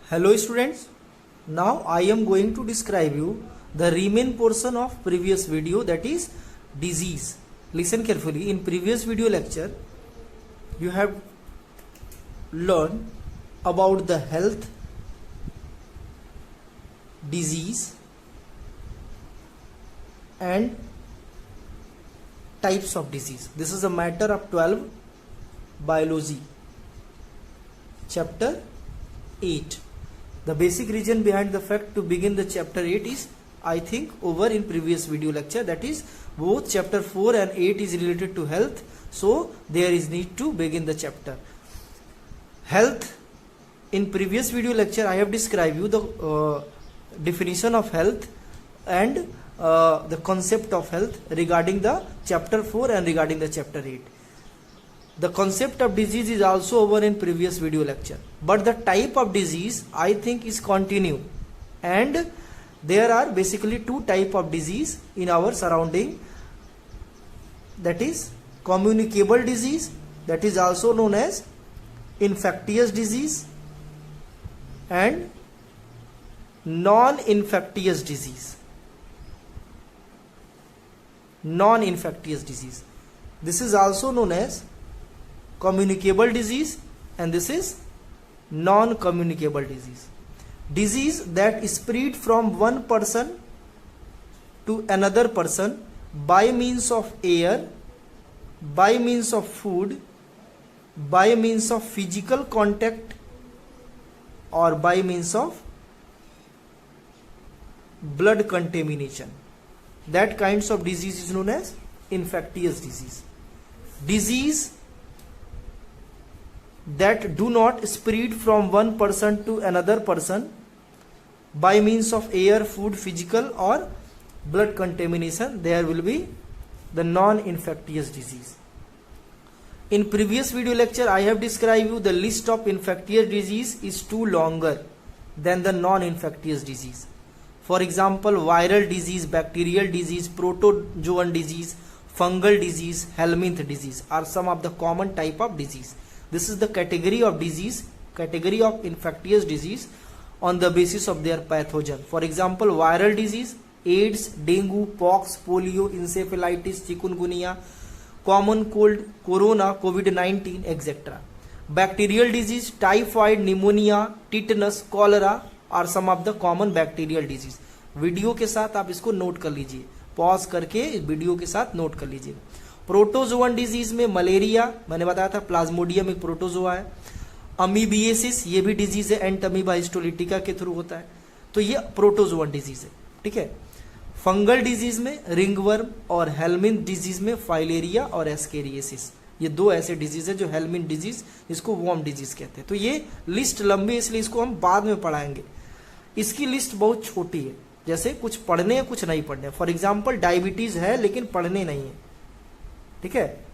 Hello students, now I am going to describe you the remain portion of previous video, that is disease. Listen carefully. In previous video lecture you have learned about the health, disease and types of disease. This is a matter of 12 biology, chapter 8. The basic reason behind the fact to begin the chapter 8 is, I think, over in previous video lecture, that is both chapter 4 and 8 is related to health, so there is need to begin the chapter. Health, in previous video lecture I have described you the definition of health and the concept of health regarding the chapter 4 and regarding the chapter 8. The concept of disease is also over in previous video lecture, but the type of disease I think is continue, and there are basically two type of disease in our surrounding, that is communicable disease, that is also known as infectious disease, and non-infectious disease. Non-infectious disease, this is also known as communicable disease, and this is non-communicable disease. Disease that spread from one person to another person by means of air, by means of food, by means of physical contact, or by means of blood contamination. That kinds of disease is known as infectious disease. Disease that do not spread from one person to another person by means of air, food, physical or blood contamination, there will be the non-infectious disease. In previous video lecture I have described you the list of infectious disease is too longer than the non-infectious disease. For example, viral disease, bacterial disease, protozoan disease, fungal disease, helminth disease are some of the common type of disease. This is the category of disease, category of infectious disease on the basis of their pathogen. For example, viral disease, AIDS, dengue, pox, polio, encephalitis, chikungunya, common cold, corona, COVID-19, etc. Bacterial disease, typhoid, pneumonia, tetanus, cholera are some of the common bacterial disease. Video के साथ आप इसको note कर लीजिए, pause करके video के साथ note कर लीजिए. प्रोटोजोअन डिजीज में मलेरिया, मैंने बताया था प्लाज्मोडियम एक प्रोटोजोआ है. अमीबिएसिस, ये भी डिजीज है, एंट अमीबा हिस्टोलिटिका के थ्रू होता है, तो ये प्रोटोजोअन डिजीज है. ठीक है. फंगल डिजीज में रिंगवर्म और हेलमिंथ डिजीज में फाइलेरिया और एस्केरिएसिस, ये दो ऐसे डिजीज है जो हेलमिंथ डिजीज, इसको वॉर्म डिजीज कहते हैं. तो ये लिस्ट लंबी, इसलिए इसको हम बाद में पढ़ाएंगे. इसकी लिस्ट बहुत छोटी है, जैसे कुछ पढ़ने हैं कुछ नहीं पढ़ने. फॉर एग्जाम्पल डायबिटीज है लेकिन पढ़ने नहीं है. ठीक है.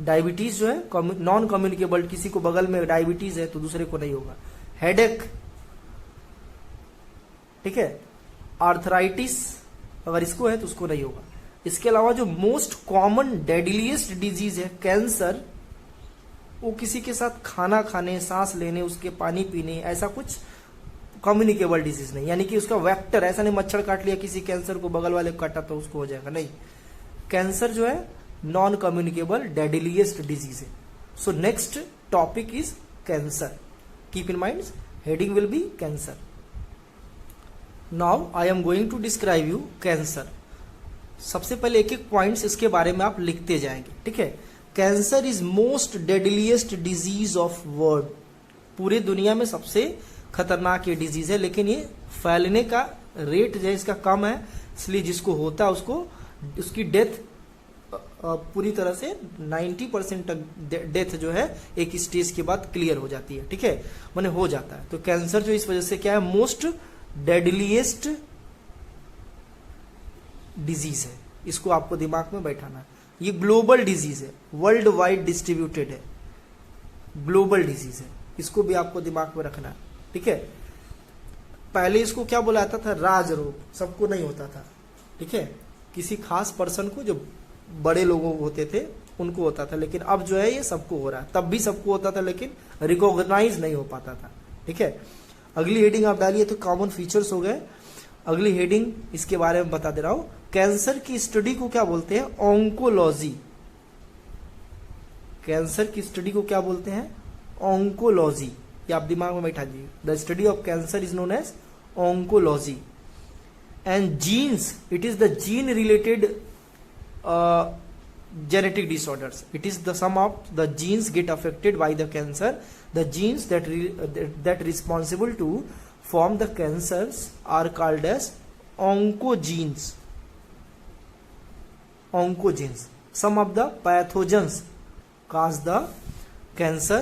डायबिटीज जो है नॉन कम्युनिकेबल, किसी को बगल में डायबिटीज है तो दूसरे को नहीं होगा. हेडेक, ठीक है. आर्थराइटिस अगर इसको है तो उसको नहीं होगा. इसके अलावा जो मोस्ट कॉमन डेडलीस्ट डिजीज है कैंसर, वो किसी के साथ खाना खाने, सांस लेने, उसके पानी पीने, ऐसा कुछ कम्युनिकेबल डिजीज नहीं. यानी कि उसका वेक्टर ऐसा नहीं, मच्छर काट लिया किसी कैंसर को, बगल वाले को काटा तो उसको हो जाएगा, नहीं. कैंसर जो है नॉन कम्युनिकेबल डेडलीस्ट डिजीज है. So next topic is cancer. Keep in mind, heading will be cancer. Now I am going to describe you cancer. सबसे पहले एक एक पॉइंट्स इसके बारे में आप लिखते जाएंगे. ठीक है. Cancer is most deadliest disease of world. पूरे दुनिया में सबसे खतरनाक ये डिजीज है, लेकिन ये फैलने का रेट जो है इसका कम है, इसलिए जिसको होता है उसको उसकी डेथ पूरी तरह से 90% तक डेथ जो है एक स्टेज के बाद क्लियर हो जाती है. ठीक है, माने हो जाता है. तो कैंसर जो इस वजह से क्या है, मोस्ट डेडलीस्ट डिजीज है. इसको आपको दिमाग में बैठाना है. ये ग्लोबल डिजीज है, वर्ल्ड वाइड डिस्ट्रीब्यूटेड है, ग्लोबल डिजीज है. इसको भी आपको दिमाग में रखना है. ठीक है. पहले इसको क्या बोला जाता था, राज रोग, सबको नहीं होता था. ठीक है, किसी खास पर्सन को, जो बड़े लोगों को होते थे उनको होता था, लेकिन अब जो है ये सबको हो रहा है. तब भी सबको होता था लेकिन रिकॉग्नाइज नहीं हो पाता था. ठीक है। अगली हेडिंग आप डालिए तो कॉमन फीचर्स हो गए। अगली हेडिंग इसके बारे में बता दे रहा हूं, कैंसर की स्टडी को क्या बोलते हैं, ऑन्कोलॉजी। कैंसर की स्टडी को क्या बोलते हैं, ऑन्कोलॉजी। ये आप दिमाग में बैठा दीजिए, the study of cancer is known as oncology. And genes, it is the gene related genetic disorders. It is the sum of the genes get affected by the cancer. The genes that responsible to form the cancers are called as oncogenes. Oncogenes. Some of the pathogens cause the cancer.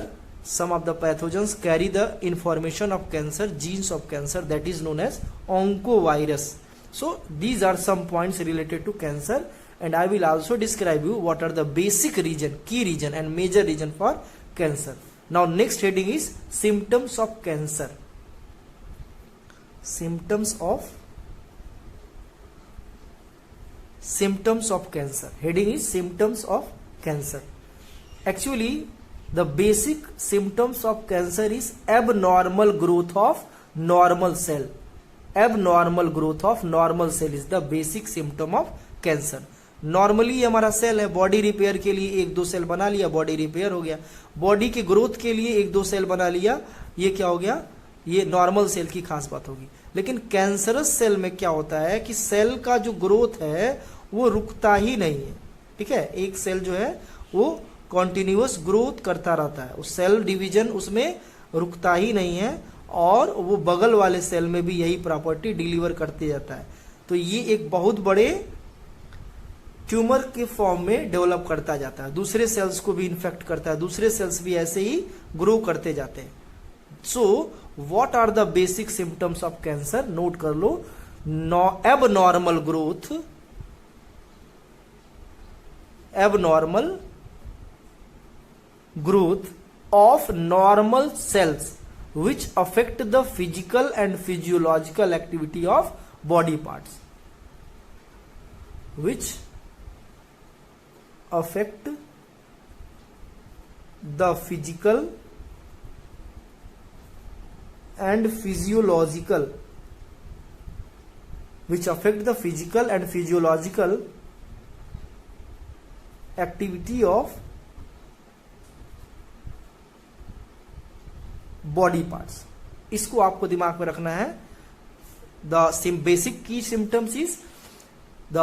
Some of the pathogens carry the information of cancer, genes of cancer, that is known as oncovirus. So these are some points related to cancer. And I will also describe you what are the basic region, key region and major region for cancer. Now next heading is symptoms of cancer. Symptoms of cancer. Heading is symptoms of cancer. Actually the basic symptoms of cancer is abnormal growth of normal cell. Abnormal growth of normal cell is the basic symptom of cancer. Normally हमारा cell है, body repair के लिए एक दो cell बना लिया, body repair हो गया। बॉडी के ग्रोथ के लिए एक दो सेल बना लिया, ये क्या हो गया, ये नॉर्मल सेल की खास बात होगी। लेकिन कैंसरस सेल में क्या होता है कि सेल का जो ग्रोथ है वो रुकता ही नहीं है, ठीक है। एक सेल जो है वो कॉन्टिन्यूअस ग्रोथ करता रहता है, उस सेल डिवीजन उसमें रुकता ही नहीं है, और वो बगल वाले सेल में भी यही प्रॉपर्टी डिलीवर करते जाता है। तो ये एक बहुत बड़े ट्यूमर के फॉर्म में डेवलप करता जाता है, दूसरे सेल्स को भी इन्फेक्ट करता है, दूसरे सेल्स भी ऐसे ही ग्रो करते जाते हैं। So what are the basic symptoms of cancer, note कर लो। Abnormal growth, abnormal growth of normal cells which affect the physical and physiological activity of body parts, which affect the physical and physiological, which affect the physical and physiological activity of body parts. इसको आपको दिमाग में रखना है। The basic की symptoms is the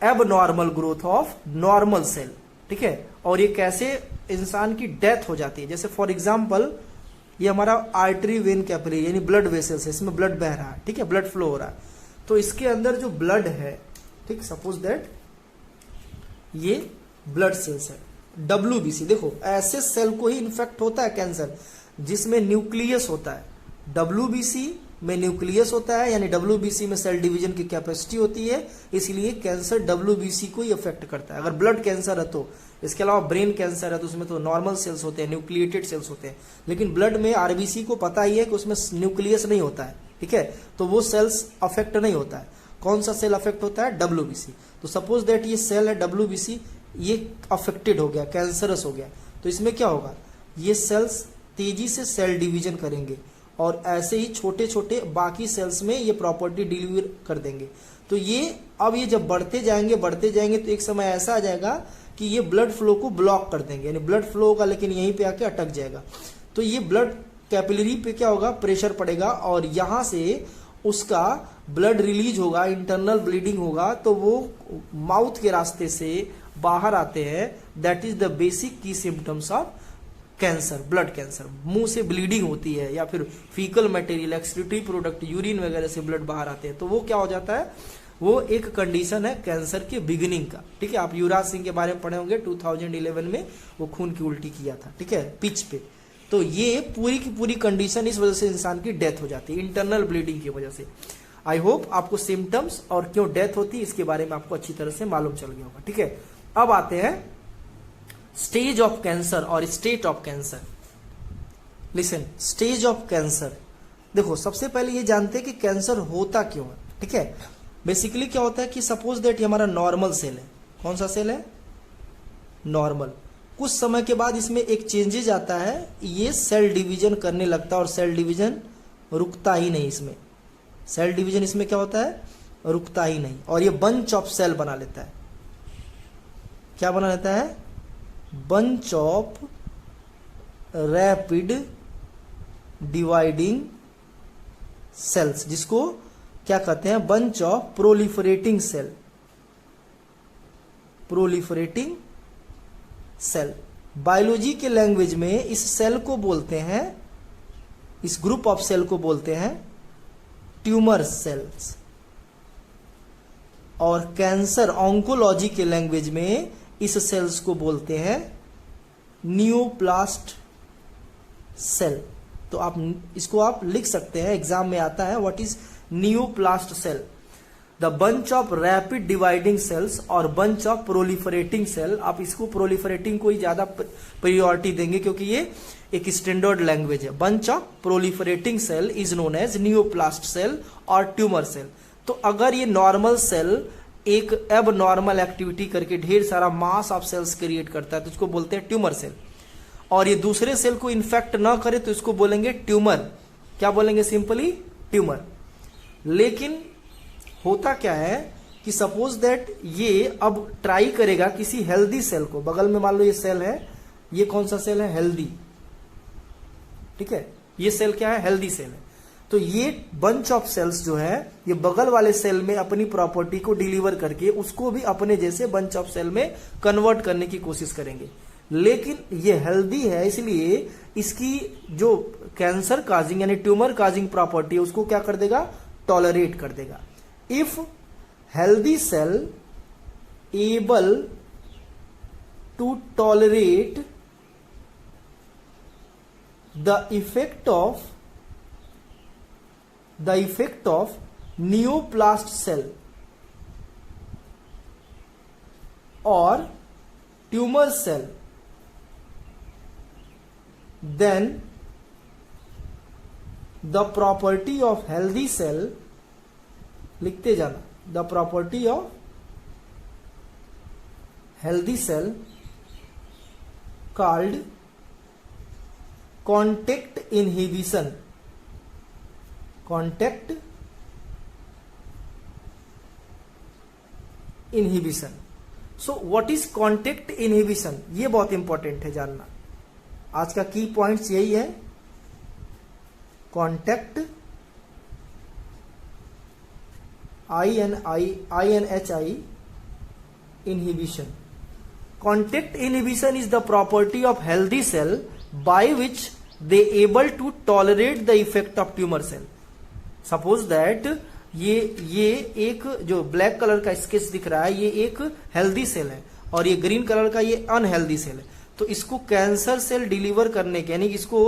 abnormal growth of normal cell, ठीक है। और ये कैसे इंसान की डेथ हो जाती है, जैसे फॉर एग्जांपल ये हमारा आर्टरी वेन कैपिलरी यानी ब्लड वेसल्स है, इसमें ब्लड बह रहा है, ठीक है, ब्लड फ्लो हो रहा है, तो इसके अंदर जो ब्लड है, ठीक, सपोज दैट ये ब्लड सेल्स है, WBC। देखो ऐसे सेल को ही इन्फेक्ट होता है कैंसर जिसमें न्यूक्लियस होता है। WBC में न्यूक्लियस होता है, यानी WBC में सेल डिवीजन की कैपेसिटी होती है, इसलिए कैंसर WBC को ही अफेक्ट करता है। अगर ब्लड कैंसर है तो, इसके अलावा ब्रेन कैंसर है तो उसमें तो नॉर्मल सेल्स होते हैं, न्यूक्लिएटेड सेल्स होते हैं, लेकिन ब्लड में RBC को पता ही है कि उसमें न्यूक्लियस नहीं होता है, ठीक है, तो वो सेल्स अफेक्ट नहीं होता है। कौन सा सेल अफेक्ट होता है, WBC। तो सपोज दैट ये सेल है WBC, ये अफेक्टेड हो गया, कैंसरस हो गया, तो इसमें क्या होगा, ये सेल्स तेजी से सेल डिवीजन करेंगे और ऐसे ही छोटे छोटे बाकी सेल्स में ये प्रॉपर्टी डिलीवर कर देंगे। तो ये अब ये जब बढ़ते जाएंगे तो एक समय ऐसा आ जाएगा कि ये ब्लड फ्लो को ब्लॉक कर देंगे, यानी ब्लड फ्लो होगा लेकिन यहीं पे आके अटक जाएगा। तो ये ब्लड कैपिलरी पे क्या होगा, प्रेशर पड़ेगा और यहां से उसका ब्लड रिलीज होगा, इंटरनल ब्लीडिंग होगा, तो वो माउथ के रास्ते से बाहर आते हैं। दैट इज द बेसिक की symptoms of cancer, blood cancer. मुंह से ब्लीडिंग होती है या फिर faecal material, excretory product, urine वगैरह से ब्लड बाहर आते हैं, तो वो क्या हो जाता है, वो एक कंडीशन है कैंसर के बिगिनिंग का, ठीक है। आप युवराज सिंह के बारे में पढ़े होंगे, 2011 में वो खून की उल्टी किया था, ठीक है, पिच पे। तो ये पूरी की पूरी कंडीशन इस वजह से इंसान की डेथ हो जाती है, इंटरनल ब्लीडिंग की वजह से। आई होप आपको सिम्टम्स और क्यों डेथ होती है इसके बारे में आपको अच्छी तरह से मालूम चल गया होगा, ठीक है। अब आते हैं स्टेज ऑफ कैंसर और state of cancer. Listen, stage of cancer, देखो सबसे पहले ये जानते हैं कि कैंसर होता क्यों है, ठीक है। बेसिकली क्या होता है कि सपोज दैट ये हमारा नॉर्मल सेल है, कौन सा सेल है, नॉर्मल। कुछ समय के बाद इसमें एक चेंजेज आता है, ये सेल डिवीजन करने लगता है और सेल डिवीजन रुकता ही नहीं इसमें, सेल डिवीजन इसमें क्या होता है, रुकता ही नहीं, और ये बंच ऑफ सेल बना लेता है। क्या बना लेता है, bunch of rapid dividing cells, जिसको क्या कहते हैं, bunch of proliferating cell, proliferating cell. Biology के लैंग्वेज में इस सेल को बोलते हैं, इस ग्रुप ऑफ सेल को बोलते हैं ट्यूमर सेल्स, और कैंसर ऑन्कोलॉजी के लैंग्वेज में इस सेल्स को बोलते हैं न्यूप्लास्ट सेल। तो आप इसको आप लिख सकते हैं, एग्जाम में आता है, what is neoplast cell, the bunch of rapid dividing cells और बंच ऑफ प्रोलिफरेटिंग सेल। आप इसको प्रोलिफरेटिंग को ही ज्यादा प्रायोरिटी देंगे क्योंकि ये एक स्टैंडर्ड लैंग्वेज है। Bunch of proliferating cell is known as neoplast cell और ट्यूमर सेल। तो अगर ये नॉर्मल सेल एक एब नॉर्मल एक्टिविटी करके ढेर सारा मास ऑफ सेल्स क्रिएट करता है तो इसको बोलते हैं ट्यूमर सेल, और ये दूसरे सेल को इन्फेक्ट ना करे तो इसको बोलेंगे ट्यूमर। क्या बोलेंगे, सिंपली ट्यूमर। लेकिन होता क्या है कि सपोज दैट ये अब ट्राई करेगा किसी हेल्दी सेल को, बगल में मान लो ये सेल है, ये कौन सा सेल है, हेल्दी, ठीक है, ये सेल क्या है, हेल्दी सेल है। तो ये बंच ऑफ सेल्स जो है ये बगल वाले सेल में अपनी प्रॉपर्टी को डिलीवर करके उसको भी अपने जैसे बंच ऑफ सेल में कन्वर्ट करने की कोशिश करेंगे। लेकिन ये हेल्दी है इसलिए इसकी जो कैंसर काजिंग यानी ट्यूमर काजिंग प्रॉपर्टी है उसको क्या कर देगा, टॉलरेट कर देगा। If healthy cell able to tolerate the effect of neoplast cell और tumour cell, then the property of healthy cell, लिखते जाना, the property of healthy cell called contact inhibition, contact inhibition। so what is contact inhibition, ये बहुत important है जानना। आज का की पॉइंट्स यही है, contact INHI inhibition। Contact inhibition is the property of healthy cell by which they able to tolerate the effect of tumor cell। Suppose that ये एक जो ब्लैक कलर का स्केच दिख रहा है ये एक हेल्दी सेल है और ये ग्रीन कलर का ये अनहेल्दी सेल है। तो इसको कैंसर सेल डिलीवर करने के यानी इसको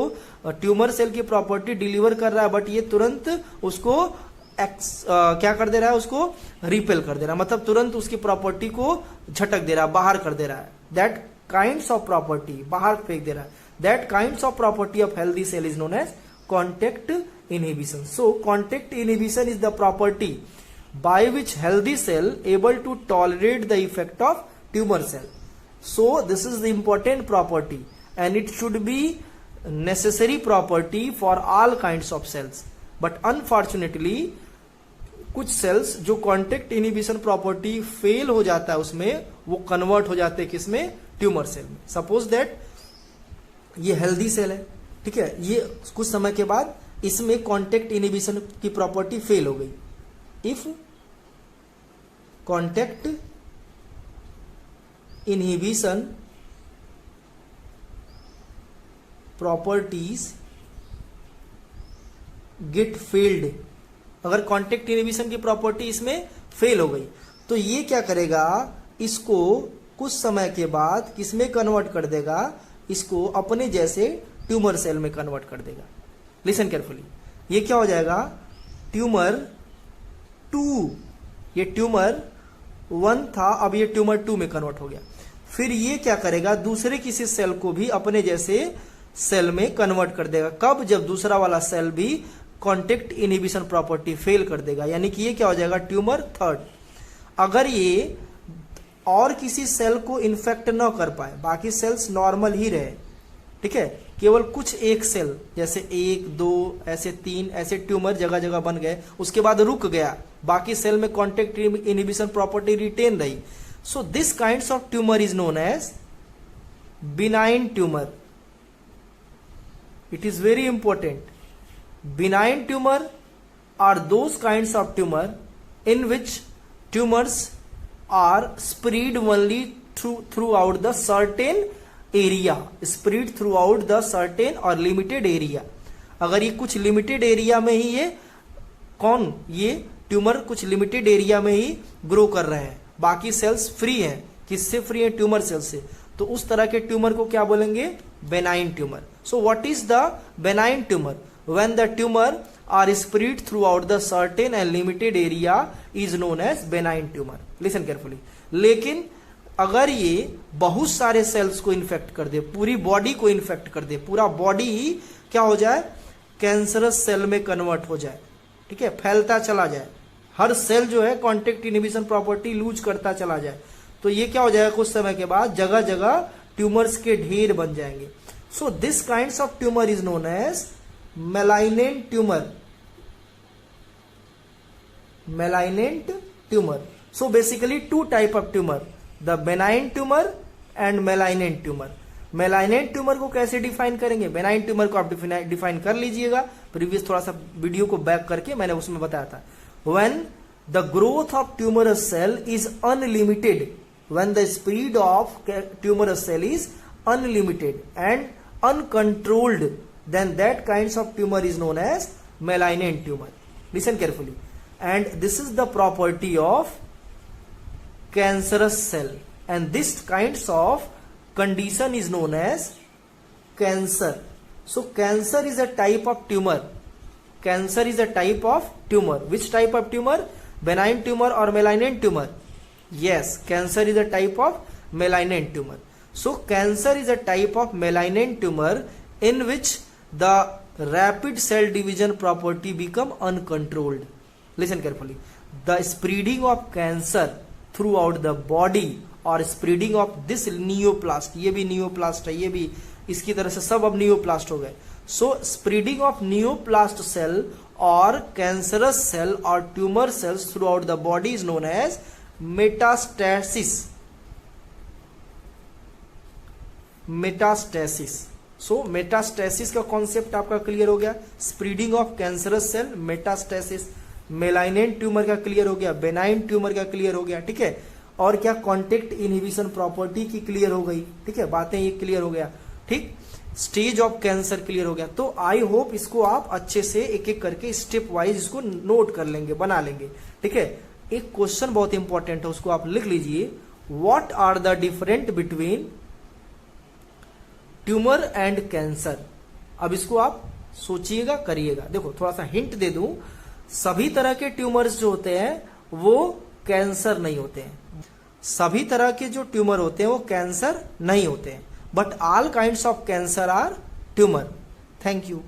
ट्यूमर सेल की प्रॉपर्टी डिलीवर कर रहा है बट ये तुरंत उसको क्या कर दे रहा है, उसको रिपेल कर दे रहा है, मतलब तुरंत उसकी प्रॉपर्टी को झटक दे रहा है, बाहर कर दे रहा है। दैट काइंड्स ऑफ प्रॉपर्टी बाहर फेंक दे रहा है। That kinds of property of healthy cell is known as contact inhibition। So contact inhibition is the property by which healthy cell able to tolerate the effect of tumor cell। So this is the important property and it should be necessary property for all kinds of cells। But unfortunately कुछ cells जो contact inhibition property fail हो जाता है उसमें वो convert हो जाते हैं किसमें, tumor cell में। Suppose that ये healthy cell है, ठीक है, ये कुछ समय के बाद इसमें कॉन्टैक्ट इनहिबिशन की प्रॉपर्टी फेल हो गई। If contact inhibition properties get failed, अगर कॉन्टैक्ट इनहिबिशन की प्रॉपर्टी इसमें फेल हो गई तो ये क्या करेगा, इसको कुछ समय के बाद किसमें कन्वर्ट कर देगा, इसको अपने जैसे ट्यूमर सेल में कन्वर्ट कर देगा। लिसन केयरफुली, ये क्या हो जाएगा, ट्यूमर 2, ये ट्यूमर 1 था अब ये ट्यूमर 2 में कन्वर्ट हो गया। फिर ये क्या करेगा, दूसरे किसी सेल को भी अपने जैसे सेल में कन्वर्ट कर देगा। कब, जब दूसरा वाला सेल भी कॉन्टैक्ट इनहिबिशन प्रॉपर्टी फेल कर देगा, यानी कि ये क्या हो जाएगा, ट्यूमर 3। अगर ये और किसी सेल को इन्फेक्ट न कर पाए, बाकी सेल्स नॉर्मल ही रहे, ठीक है, केवल कुछ एक सेल, जैसे 1 2 ऐसे 3 ऐसे ट्यूमर जगह जगह बन गए, उसके बाद रुक गया, बाकी सेल में कॉन्टेक्ट इनहिबिशन प्रॉपर्टी रिटेन रही. So this kinds of tumour is known as benign tumor. It is very important. Benign tumor are those kinds of tumor in which tumors are spread only throughout the certain area, spread throughout the certain or limited area. अगर ये कुछ limited area में ही ये tumour कुछ limited area में ही grow कर रहे हैं, बाकी सेल्स फ्री हैं. किससे फ्री है? ट्यूमर सेल से. तो उस तरह के ट्यूमर को क्या बोलेंगे? Benign tumor. So what is the benign tumor? When the tumor are spread throughout the certain and limited area is known as benign tumor. Listen carefully. लेकिन अगर ये बहुत सारे सेल्स को इन्फेक्ट कर दे, पूरी बॉडी को इन्फेक्ट कर दे, पूरा बॉडी ही क्या हो जाए? कैंसरस सेल में कन्वर्ट हो जाए. ठीक है, फैलता चला जाए, हर सेल जो है कॉन्टेक्ट इनहिबिशन प्रॉपर्टी लूज करता चला जाए, तो ये क्या हो जाएगा? कुछ समय के बाद जगह जगह ट्यूमर्स के ढेर बन जाएंगे. So this kinds of tumour is known as malignant tumour. Malignant tumour. So basically two type of tumour, the benign tumour and malignant tumour. Malignant tumour को कैसे डिफाइन करेंगे? बेनाइन ट्यूमर को आप डिफाइन कर लीजिएगा, प्रीवियस थोड़ा सा video को बैक करके मैंने उसमें बताया था. When the growth of tumorous cell is unlimited, when the speed of tumorous cell is unlimited and uncontrolled, then that kinds of tumor is known as malignant tumor. Listen carefully. And this is the property of cancerous cell, and this kinds of condition is known as cancer. So cancer is a type of tumor. Cancer is a type of tumor. Which type of tumor? Benign tumor or malignant tumor? Yes, cancer is a type of malignant tumor. So cancer is a type of malignant tumor in which the rapid cell division property become uncontrolled. Listen carefully. The spreading of cancer throughout the body or spreading of this neoplast, ये भी neoplast है, ये भी इसकी तरह से सब अब neoplast हो गए. So spreading of neoplast cell or cancerous cell or tumor cells throughout the body is known as metastasis. Metastasis. So metastasis का कॉन्सेप्ट आपका क्लियर हो गया. Spreading of cancerous cell, metastasis. Malignant tumour का clear हो गया, benign tumour का clear हो गया. ठीक है, और क्या? कॉन्टेक्ट इनहिबिशन प्रॉपर्टी की क्लियर हो गई. ठीक है, बातें ये क्लियर हो गया. ठीक, स्टेज ऑफ कैंसर क्लियर हो गया. तो आई होप इसको आप अच्छे से एक एक करके स्टेप वाइज इसको नोट कर लेंगे, बना लेंगे. ठीक है, एक क्वेश्चन बहुत इंपॉर्टेंट है, उसको आप लिख लीजिए. What are the different between tumor and cancer? अब इसको आप सोचिएगा, करिएगा. देखो थोड़ा सा हिंट दे दूं, सभी तरह के ट्यूमर्स जो होते हैं वो कैंसर नहीं होते हैं. सभी तरह के जो ट्यूमर होते हैं वो कैंसर नहीं होते हैं, but all kinds of cancer are tumor. Thank you.